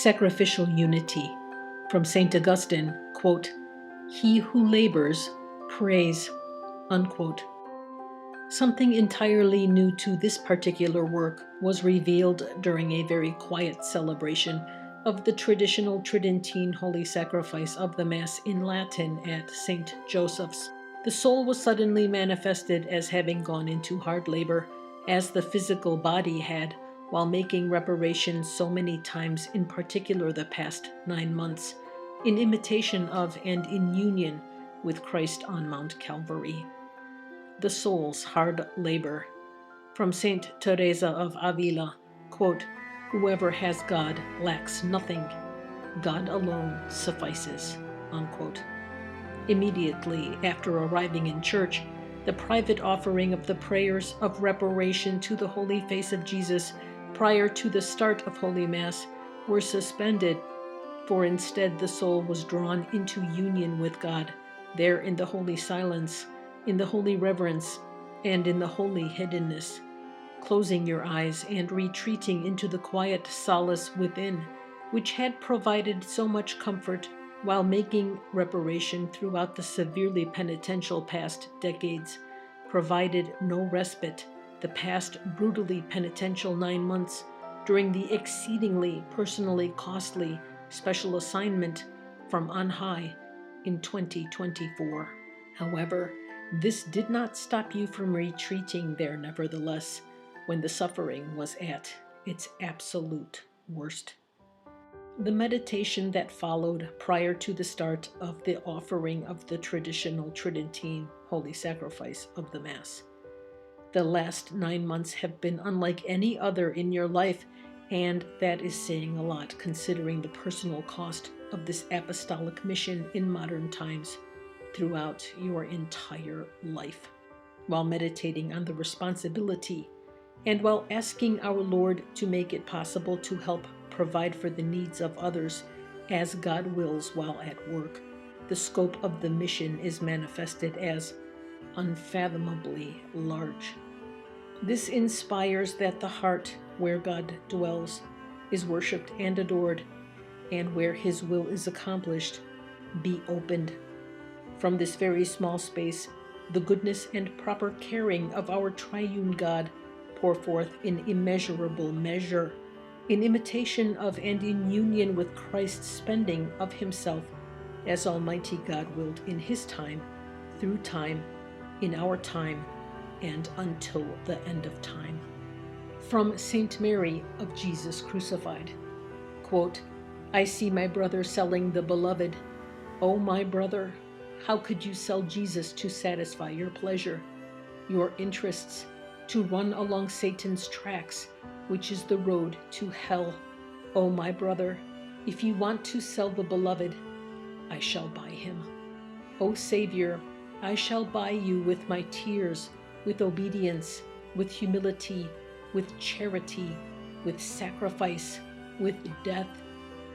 Sacrificial unity. From St. Augustine, quote, "He who labors, prays," unquote. Something entirely new to this particular work was revealed during a very quiet celebration of the traditional Tridentine Holy Sacrifice of the Mass in Latin at St. Joseph's. The soul was suddenly manifested as having gone into hard labor, as the physical body had, while making reparations so many times, in particular the past 9 months, in imitation of and in union with Christ on Mount Calvary. The soul's hard labor. From Saint Teresa of Avila, quote, "Whoever has God lacks nothing. God alone suffices," unquote. Immediately after arriving in church, the private offering of the prayers of reparation to the Holy Face of Jesus prior to the start of Holy Mass were suspended, for instead the soul was drawn into union with God, there in the holy silence, in the holy reverence, and in the holy hiddenness, closing your eyes and retreating into the quiet solace within, which had provided so much comfort while making reparation throughout the severely penitential past decades, provided no respite the past brutally penitential 9 months during the exceedingly personally costly special assignment from on high in 2024. However, this did not stop you from retreating there nevertheless, when the suffering was at its absolute worst. The meditation that followed prior to the start of the offering of the traditional Tridentine Holy Sacrifice of the Mass. The last 9 months have been unlike any other in your life, and that is saying a lot considering the personal cost of this apostolic mission in modern times throughout your entire life. While meditating on the responsibility and while asking our Lord to make it possible to help provide for the needs of others as God wills while at work, the scope of the mission is manifested as unfathomably large. This inspires that the heart where God dwells is worshipped and adored, and where His will is accomplished, be opened. From this very small space, the goodness and proper caring of our triune God pour forth in immeasurable measure, in imitation of and in union with Christ's spending of Himself, as Almighty God willed in His time, through time, in our time, and until the end of time. From Saint Mary of Jesus Crucified, quote, "I see my brother selling the beloved. O my brother, how could you sell Jesus to satisfy your pleasure, your interests, to run along Satan's tracks, which is the road to hell? O my brother, if you want to sell the beloved, I shall buy him. O Savior, I shall buy you with my tears, with obedience, with humility, with charity, with sacrifice, with death,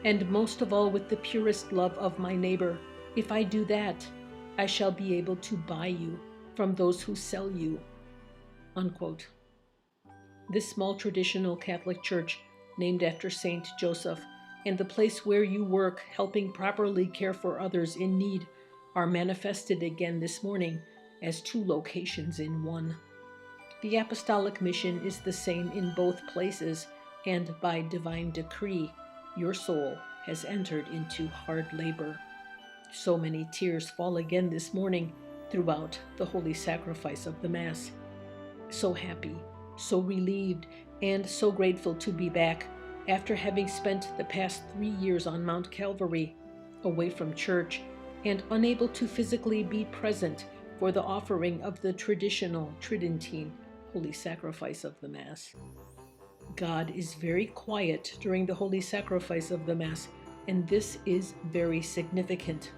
and most of all with the purest love of my neighbor. If I do that, I shall be able to buy you from those who sell you," unquote. This small traditional Catholic church, named after Saint Joseph, and the place where you work helping properly care for others in need, are manifested again this morning as 2 locations in one. The apostolic mission is the same in both places, and by divine decree, your soul has entered into hard labor. So many tears fall again this morning throughout the holy sacrifice of the Mass. So happy, so relieved, and so grateful to be back after having spent the past 3 years on Mount Calvary, away from church, and unable to physically be present for the offering of the traditional Tridentine Holy Sacrifice of the Mass. God is very quiet during the Holy Sacrifice of the Mass, and this is very significant.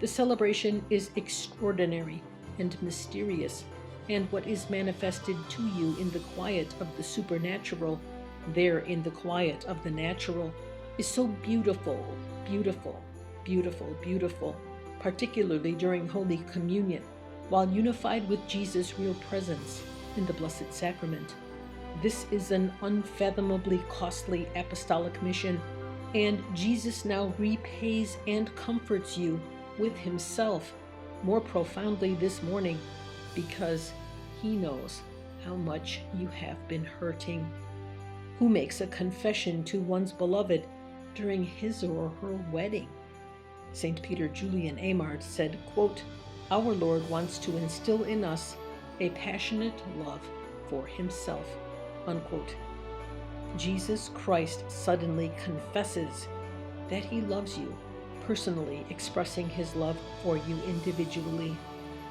The celebration is extraordinary and mysterious, and what is manifested to you in the quiet of the supernatural, there in the quiet of the natural, is so beautiful, beautiful, beautiful, beautiful, particularly during Holy Communion, while unified with Jesus' real presence in the Blessed Sacrament. This is an unfathomably costly apostolic mission, And Jesus now repays and comforts you with himself more profoundly this morning, because he knows how much you have been hurting. Who makes a confession to one's beloved during his or her wedding? St. Peter Julian Amard said, quote, "Our Lord wants to instill in us a passionate love for himself," unquote. Jesus Christ suddenly confesses that he loves you, personally expressing his love for you individually.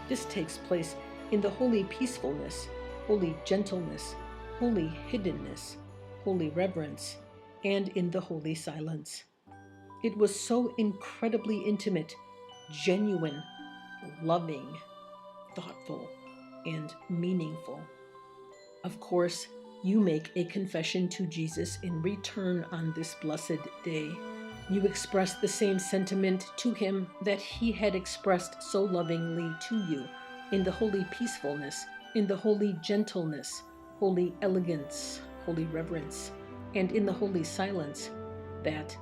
This takes place in the holy peacefulness, holy gentleness, holy hiddenness, holy reverence, and in the holy silence. It was so incredibly intimate, genuine, loving, thoughtful, and meaningful. Of course, you make a confession to Jesus in return on this blessed day. You express the same sentiment to him that he had expressed so lovingly to you in the holy peacefulness, in the holy gentleness, holy elegance, holy reverence, and in the holy silence, that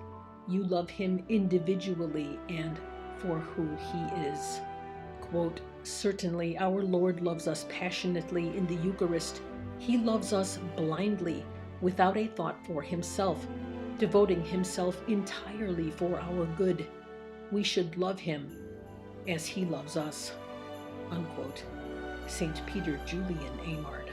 you love him individually and for who he is. Quote, "Certainly our Lord loves us passionately in the Eucharist. He loves us blindly, without a thought for himself, devoting himself entirely for our good. We should love him as he loves us," unquote. St. Peter Julian Amard.